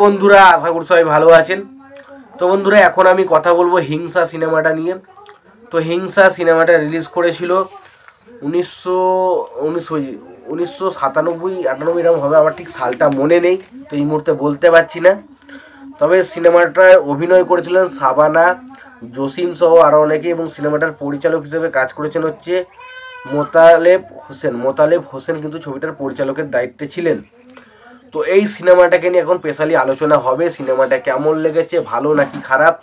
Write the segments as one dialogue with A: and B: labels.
A: বন্ধুরা, আশা করি সবাই ভালো আছেন। তো বন্ধুরা, এখন আমি কথা বলবো হিংসা সিনেমাটা নিয়ে। তো হিংসা সিনেমাটা রিলিজ করেছিল 1997-98 এরকম হবে, আমার ঠিক সালটা মনে নেই, তো এই মুহূর্তে বলতে পারছি না। তবে সিনেমাটায় অভিনয় করেছিলেন শাবানা, জসিম সহ আরও অনেকে, এবং সিনেমাটার পরিচালক হিসেবে কাজ করেছেন হচ্ছে মোতালেব হোসেন কিন্তু ছবিটার পরিচালকের দায়িত্বে ছিলেন। তো এই সিনেমাটাকে নিয়ে এখন স্পেশালি আলোচনা হবে। সিনেমাটা কেমন লেগেছে, ভালো নাকি খারাপ,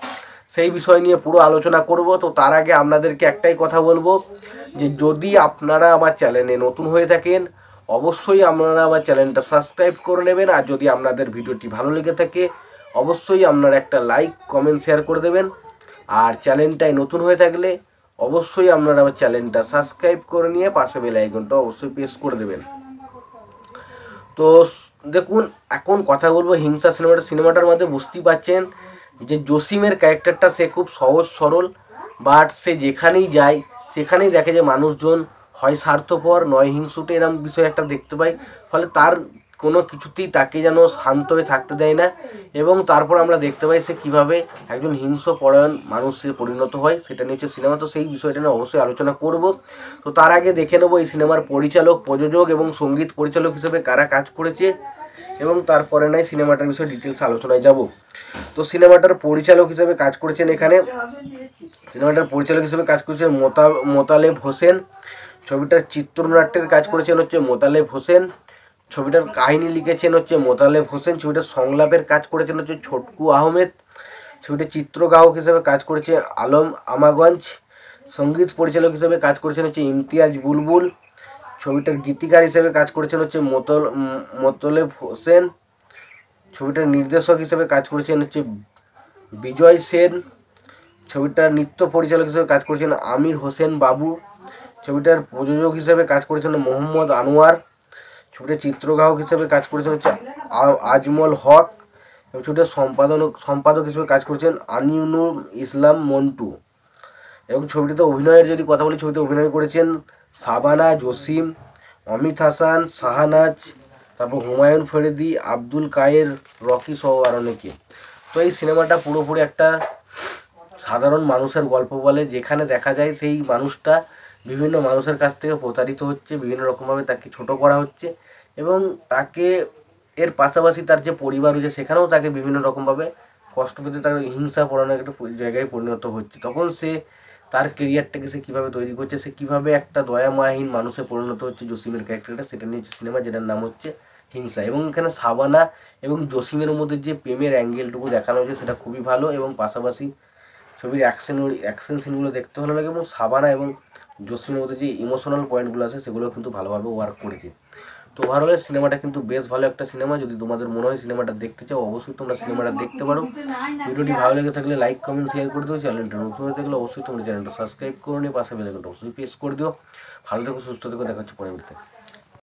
A: সেই বিষয় নিয়ে পুরো আলোচনা করব। তো তার আগে আপনাদেরকে একটাই কথা বলবো যে যদি আপনারা আমার চ্যানেলে নতুন হয়ে থাকেন অবশ্যই আপনারা আমার চ্যানেলটা সাবস্ক্রাইব করে নেবেন। আর যদি আপনাদের ভিডিওটি ভালো লেগে থাকে অবশ্যই আপনারা একটা লাইক কমেন্ট শেয়ার করে দেবেন। আর চ্যানেলটায় নতুন হয়ে থাকলে অবশ্যই আপনারা আমার চ্যানেলটা সাবস্ক্রাইব করে নিয়ে পাশে বেল আইকনটা অবশ্যই প্রেস করে দেবেন। তো দেখুন, এখন কথা বলবো হিংসা সিনেমাটার মধ্যে বুঝতেই পারছেন যে জসিমের ক্যারেক্টারটা সে খুব সহজ সরল, বাট সে যেখানেই যায় সেখানেই দেখে যে মানুষজন হয় স্বার্থপর নয় হিংসুটে, এরকম বিষয় একটা দেখতে পাই। ফলে তার কোনো কিছুতেই তাকে যেন শান্ত হয়ে থাকতে দেয় না, এবং তারপর আমরা দেখতে পাই সে কীভাবে একজন হিংস্র পরায়ণ মানুষে পরিণত হয়, সেটা নিয়ে হচ্ছে সিনেমা। তো সেই বিষয়টা নিয়ে অবশ্যই আলোচনা করব। তো তার আগে দেখে নেবো এই সিনেমার পরিচালক, প্রযোজক এবং সঙ্গীত পরিচালক হিসেবে কারা কাজ করেছে, এবং তারপরে নাই সিনেমাটার বিষয়ে ডিটেলস আলোচনায় যাব। তো সিনেমাটার পরিচালক হিসেবে কাজ করেছেন মোতালেব হোসেন। ছবিটার চিত্রনাট্যের কাজ করেছেন হচ্ছে মোতালেব হোসেন। ছবিটার কাহিনী লিখেছেন হচ্ছে মোতালেব হোসেন। ছবিটার সংলাপের কাজ করেছেন হচ্ছে ছোটকু আহমেদ। ছবিটার চিত্রগ্রাহক হিসেবে কাজ করেছে আলম আমাগঞ্জ। সঙ্গীত পরিচালক হিসেবে কাজ করেছেন হচ্ছে ইমতিয়াজ বুলবুল। ছবিটার গীতিকার হিসেবে কাজ করেছেন হচ্ছে মোতালেব হোসেন। ছবিটার নির্দেশক হিসেবে কাজ করেছেন হচ্ছে বিজয় সেন। ছবিটার নৃত্য পরিচালক হিসেবে কাজ করেছেন আমির হোসেন বাবু। ছবিটার প্রযোজক হিসেবে কাজ করেছেন মোহাম্মদ আনোয়ার। ছবিটার চিত্রগ্রাহক হিসেবে কাজ করেছেন হচ্ছে আজমল হক, এবং ছবিটার সম্পাদক হিসেবে কাজ করেছেন আনিউনুল ইসলাম মন্টু। এবং ছবিটিতে অভিনয়ের যদি কথা বলি, ছবিতে অভিনয় করেছেন শাবানা, জসিম, অমিত হাসান, শাহনাজ, তারপর হুমায়ুন ফরিদি, আব্দুল কায়ের, রকি সহ আর অনেকে। তো এই সিনেমাটা পুরোপুরি একটা সাধারণ মানুষের গল্প বলে, যেখানে দেখা যায় সেই মানুষটা বিভিন্ন মানুষের কাছ থেকে প্রতারিত হচ্ছে, বিভিন্ন রকমভাবে তাকে ছোট করা হচ্ছে, এবং তাকে এর পাশাপাশি তার যে পরিবার রয়েছে সেখানেও তাকে বিভিন্ন রকমভাবে কষ্ট পেতে তার হিংসা পড়ানোর একটা জায়গায় পরিণত হচ্ছে। তখন সে তার কেরিয়ারটাকে সে কীভাবে তৈরি করছে, সে কীভাবে একটা দয়ামাহীন মানুষে পরিণত হচ্ছে জসিমের ক্যারেক্টারটা, সেটা নিয়ে সিনেমা, যেটার নাম হচ্ছে হিংসা। এবং এখানে শাবানা এবং জসিমের মধ্যে যে প্রেমের অ্যাঙ্গেলটুকু দেখানো হয়েছে সেটা খুবই ভালো, এবং পাশাপাশি ছবির অ্যাকশন সিনগুলো দেখতে ভালো লাগে, এবং শাবানা এবং জসিমের মধ্যে যে ইমোশনাল পয়েন্টগুলো আছে সেগুলো কিন্তু ভালোভাবে ওয়ার্ক করেছে। তো ওভারঅল সিনেমাটা কিন্তু বেশ ভালো একটা সিনেমা। যদি তোমাদের মনে হয় সিনেমাটা দেখতে চাও অবশ্যই তোমরা সিনেমাটা দেখতে পারো। ভিডিওটি ভালো লেগে থাকলে লাইক কমেন্ট শেয়ার করে দিও। চ্যানেলটা নতুন হয়ে থাকলে অবশ্যই তোমরা চ্যানেলটা সাবস্ক্রাইব করে নিয়ে পাশে বেল আইকনটা অবশ্যই প্রেস করে দিও। ভালো থেকো, সুস্থ থেকো, দেখা হচ্ছে পরের ভিডিওতে।